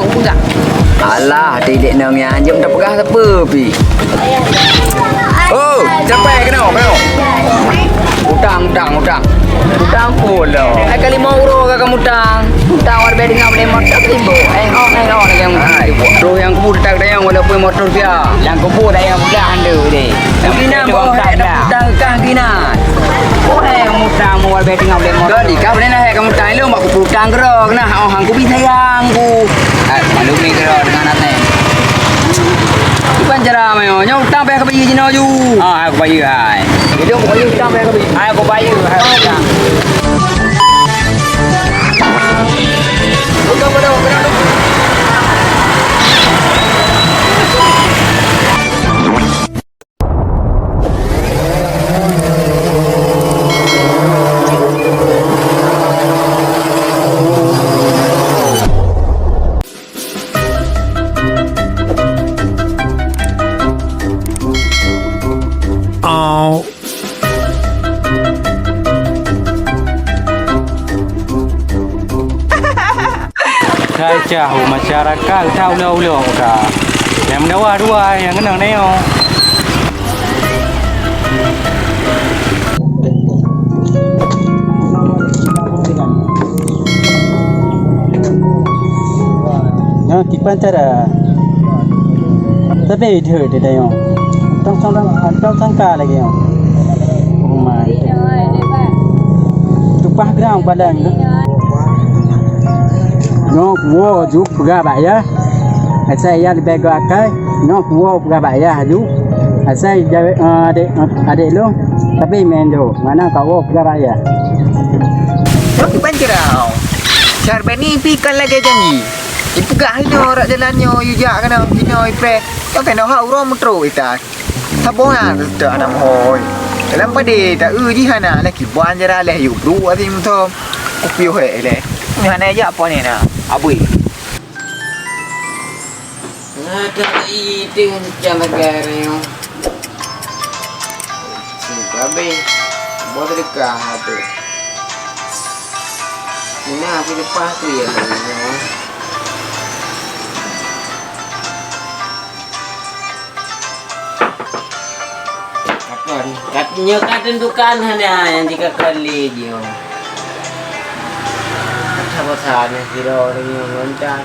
enggak. Alah, tidik nangnya anjum tak pegah apa pi. Oh, capek kena. Utang pula. Kali mau uro ke kamu utang. Utang war bedding boleh motor ribu. Engok yang roh yang kubur tak ada yang walaupun motor dia. Yang kubur dah yang mudah anda deh. Kina bawa utang kah kina. Oh utang mau war bedding boleh motor. Kali kau boleh nak kamu utang lu mak kubur utang gerok nah. Hang ku bi sayang ku. Malu ni gerok dengan anak. Bukan cara mayo, nyau utang payah kebayi jino ju. Aku bayar hai. Dia mau bayar utang payah kebayi. Aku bayar hai utang. Utang pada orang. Jauh masyarakat tahu lau kah. Yang mendawa dua yang kena neo. Nó kịp ban tara. Tapi dia dah yang. Tong sangka lagi yang. Oh my. Tupah ground badan tu. Nó mua giúp ra vậy á, saya ya lebih gak nó mua ra vậy á giúp, saya ada lu, tapi mendo mana kau ra vậy á? Tapi pancerau, cara ni pikir lagi janji. Ibu gak ini orang jalannya, juga kena ini ipe, kau kena hau rom metro itu, sabongan tu anak hoi. Dalam pada tak jihana lagi buan jera leh yuk dua tim tu, kupiu he leh. Ni mana aja apa ni nak? Abui. Ada itu macam negara. Babe, buat dekat tu. Ini apa lepas tu ya? Katanya ketentukan hanya yang 3 kali je. Sama-sama kira orang yang loncat.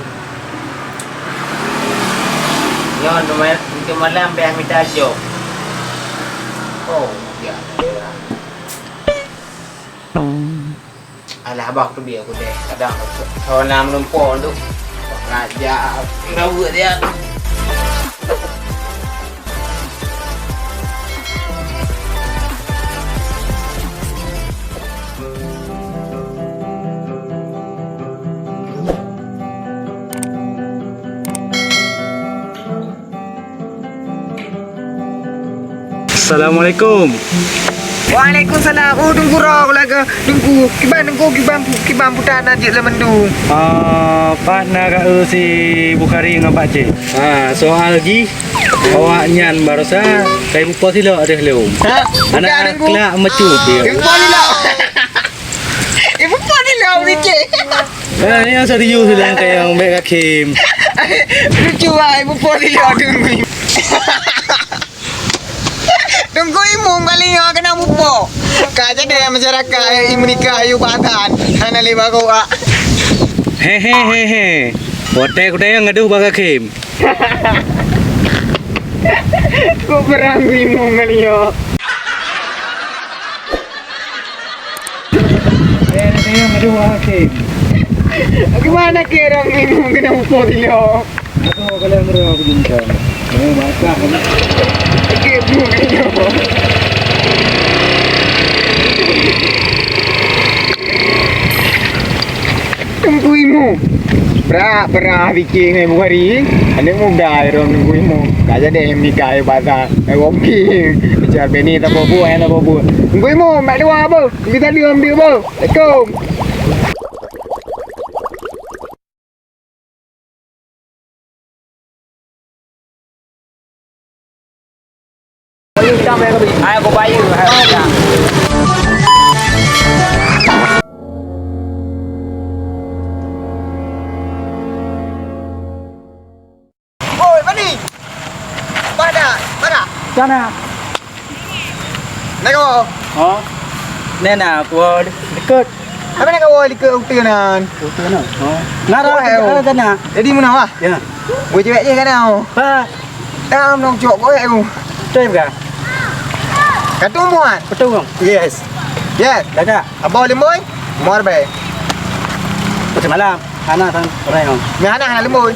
Yon tu malam biar minta job. Oh, ya. Alah abang tu biar aku deh. Kadang kawan nam lumpur tu. Raja rawat dia. Assalamualaikum. Waalaikumsalam. Oh tunggu roh laga. Tunggu. Kibam putan aja lah mendung. Pak nak si Bukhari dengan Pak Cik. Soal lagi awak nyan barusan saya buka sila ada hello. Anak kelak mecut dia. Buka sila. Buka sila ni Cik. Ni yang serius lah yang baik Hakim. Lucu ai buka sila tunggu. Tunggu imu kali yang kena bupo. Kaja deh masyarakat imu nikah ayu batan. Ana lima kau ah. Hehehe. Hotel yang ngaduh bang Hakim. Kau perang imu kali yo. Yang ngaduh bang Hakim. Gimana kira imu kena bupo dilo? Aku kalau mereka bincang. Mau masak. Ibu kali yo. Tunggu imu. Pernah bikin ibu hari. Ane muda orang tunggu imu. Kaja deh nikah bahasa. Walking. Bicara beni tak bobo, tak bobo. Tunggu imu, mak dua apa? Kita diambil apa? Assalamualaikum. Aku bayar. Sana. Nak kau? Oh. Nena aku dekat. Apa nak kau ikut utianan? Betul nak. Oh. Nara sana. Jadi mana wah? Ya. Buat cewek je kan kau? Ha. Tam nong cok kau aku. Betul ke? Katu muat. Betul không? Yes. Yes. Dah tak? Abang lemboy. Muat baik. Macam malam. Anak sang orang không? Ni anak lemboy.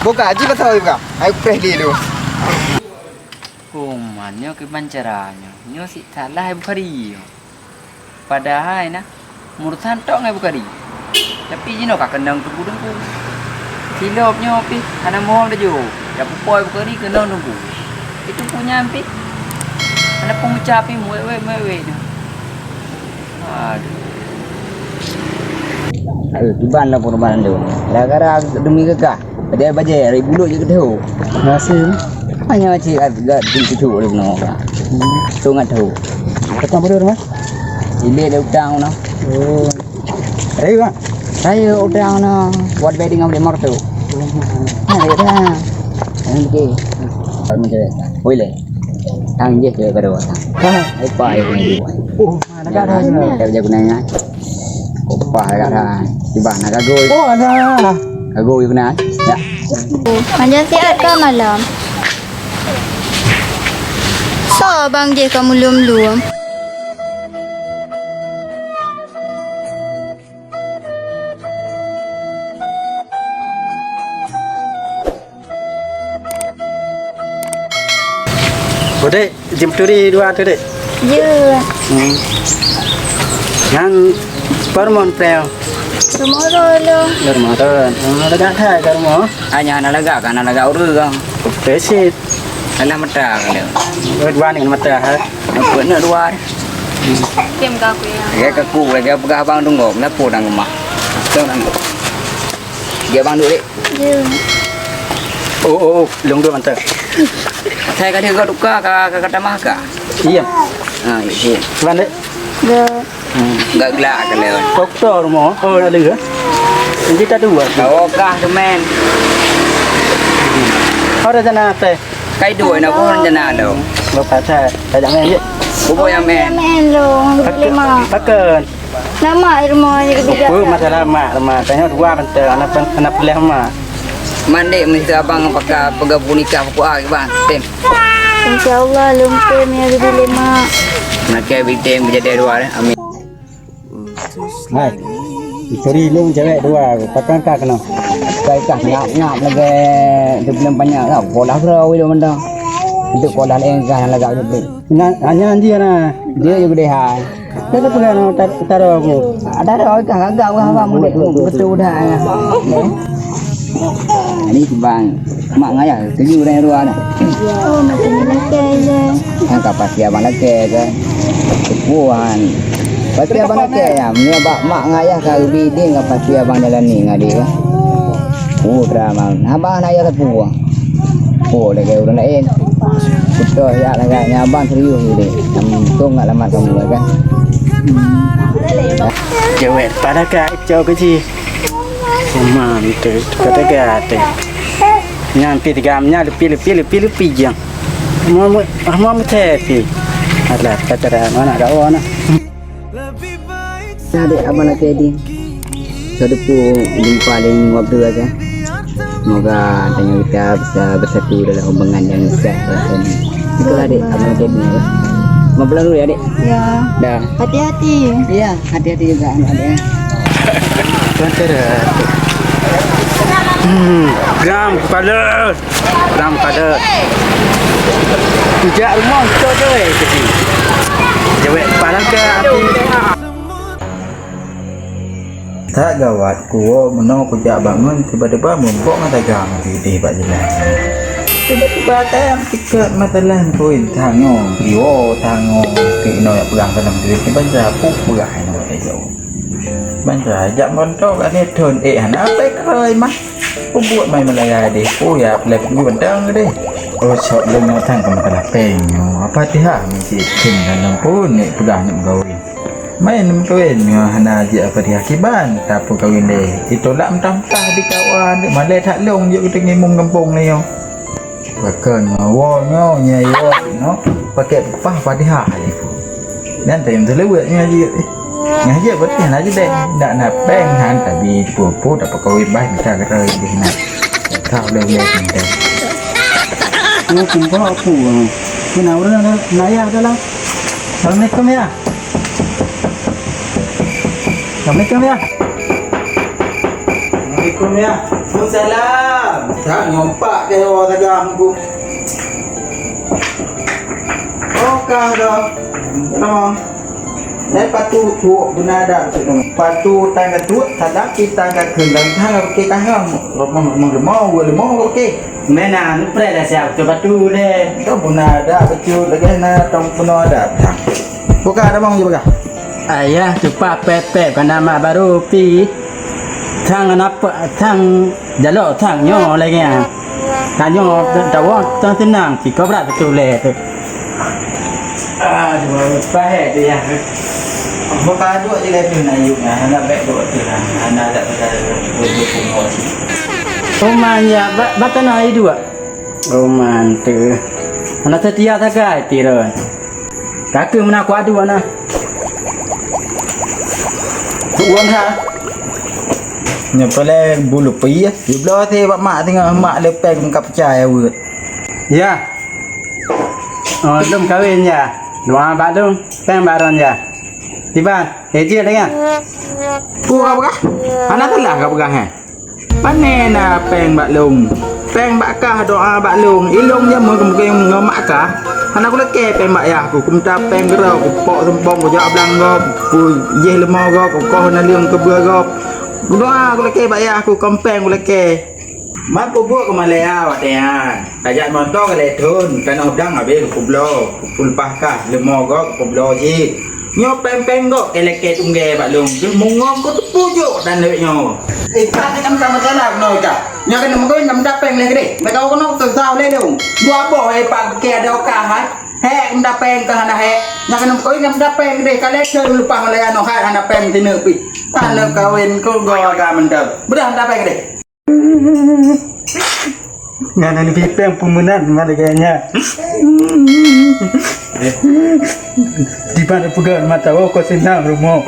Buka aja kau tahu buka. Aku press dulu. Kumannya gimana caranya? Nyo si salah Bukhari. Padahal na murusan tok ngai Bukhari. Tapi jino kak kendang tunggu. Silopnya pi, ana mohon dah jo. Ya pupoi Bukhari kendang tunggu. Itu punya pi. Ana pengucap pi mewe tu. Aduh. Tuban lah perubahan tu. Gara-gara demi kekah. Dia baje ribu je ke tahu. Masih. Hanya macam agak pintu boleh nak. Tu ngat tahu. Kata bodoh rumah. Ile dia utang no. Oh. Ayo kan. Saya utang no. Buat wedding ambil martu. Ha dah. Okey. Kalau macam boleh. Tang je ke baru tang. Ha, apa yang ni buat. Oh, mana dah dah. Kita gunanya. Apa agak dah. Tiba nak gagoi. Oh, ada. Gagoi guna. Ya. Panjang sihat ke malam? So, abang je kamu lum-lum. Bodek, jam turi dua tu dek. Ya, Yang permon preo. tomorrow lo. Derma tu. Ada dah thai derma. Hanya anak laga urus kan. Presit. Anak mata kan. Berdua dengan mata ha. Apa nak dua. Kem ka aku ya. Dia kaku lagi pegah abang tunggu. Nak pulang rumah. Tahu nak. Dia abang duduk dek. Ya. Oh, long dua mata. Saya kata kau duka kata maka. Iya. Ha, iya. Cuman dek. Ga. Enggak gelak kan leon. Doktor rumah. Oh, ada ke? Jadi tak dua. Kau kah tu men. Ada jana teh. Kai dua nak pun jana dong. Bapak saya, tak jangan je. Bubu yang men. Main lo, lima. Pakai. Nama rumah je ketiga. Oh, masalah mak, tanya dua mata anak pelih mak. Mandek mesti abang pakai pegabung nikah pokok ah bang. Tem. InsyaAllah lumpur ni ada lima. Nak ke bitem jadi dua amin. Hai. Isteri lu cewek dua, pakai kak kena. Kai kah ngap lagi tu belum banyak tau. Kolah raw itu mendang. Itu kolah lain kah lagak tu. Hanya dia na. Dia juga deh hai. Kita pegang taruh aku. Ada kah gagak abang boleh betul dah. Ini bang. Mak ngaya tuju dah dua dah. Oh, macam ni lah je. Yang kapas dia abang lagi ke. Puan. Pasti abang lagi ya. Mia mak ngaya kau biding kapas dia abang jalan ni ngadi ke. Drama. Abang naya kat puang. Oh, dah ke orang lain. Betul ya lagaknya abang serius ni. Nampak enggak lama kamu kan. Cewek pada kak jauh kecil. Rumah itu kata kata. Nyampe tiga amnya lebih jang. Mau tepi. Alah kata dah mana ada orang. Adik abang lagi di. Sedepu paling waktu aja. Semoga tanya kita bisa bersatu dalam hubungan yang sehat rasanya. Itulah adik abang lagi di. Mau pulang dulu ya adik. Ya. Dah. Hati-hati. Iya hati-hati juga adik. Kata dah. Gram pada. Tidak rumah tu cewek kecil. Cewek pada ke api. Tak gawat kuo menang kerja bangun tiba-tiba mumpuk mata gang di pak jelas. Tiba-tiba kan tiket matalah poin tangong biwo tangong kino yang pegang dalam diri banjir puk pegang no ayo. Banjir ajak montok ane ton apa keroi mah. Buat main Malaya deh. Oh ya, pelak ni bentang deh. Oh, shot lem matang ke masalah peng. Apa dia mesti king dalam pun ni pegang nak berkahwin. Main kawin hana aja apa dia kiban tak pun kawin deh. Itu lah mentah-mentah di kawan. Malay tak long je kita ngimung kampung ni yo. Bahkan awalnya nyayo no pakai pah pada hari. Dan tem terlewat ngaji. Ngaji betul aja deh. Ndak nak peng han tapi pupu dapat kawin baik kita kira di sini. Kau lewat kita. Mungkin kau aku. Kenapa orang naya adalah. Assalamualaikum ya. Assalamualaikum ya. Assalamualaikum ya. Waalaikumsalam. Tak nyompak ke orang tagam ku. Okah dah. Tolong. Nai patu tu benada tu. Patu tangga tu tadak kita ka kendang thang ke ka hang. Mau okey. Mana nu pernah dah siap coba tu deh. Tu benada betul lagi na tong penuh ada. Buka ada mau je buka. Ayah cepat pepek kan nama baru pi. Thang apa thang jalok thang nyo lagi ah. Kan nyo tahu tang tenang si kau berat betul le tu. Aduh, pahit dia. Buka dua je lepas nak yuk nak baik dua tu lah. Anak tak pada berpunggung. Oman ya batana itu ah. Oman tu. Anak setia sagai tiron. Kakak mana kuat dua na. Uang ha. Nyepele bulu pi ya. Di belah tu mak tengah mak lepek muka percaya wud. Ya. Oh, belum kawin ya. Dua badung, peng baron ya. Tiba, hiji dengan. Pura apa? Anak telah kau pegang ha. Panena peng baklung. Peng bakah doa baklung. Ilung je mungkin ngomak kah. Anak aku leke peng mak ya aku kumta peng gerau aku pok sempong aku jawab belang gop. Ku yeh lemau gop aku kau nak liung ke bua gop. Doa aku leke mak ya aku kompeng aku leke. Mak buat ke Malaya awak dia. Ajak motor ke letun kan udang habis kublo. Pulpah kah lemau gop kublo je. Nyo peng-peng gop eleke tungge baklung. Mungong ko pujuk dan leknyo. Tak nak sama salah no ka. Nya kena mengko ngam dapeng le gede. Mereka ko no tahu le dong. Dua boh pak ke ada ka hai. He ngam dapeng ka hana he. Nya kena mengko ngam dapeng gede kale ke lupa Malaya no hai hana peng tinu pi. Tan kawin ko go ka mendap. Bedah dapeng gede. Ngana ni pipeng pemenang ngana kayaknya. Di mana pegang mata kau senang rumah.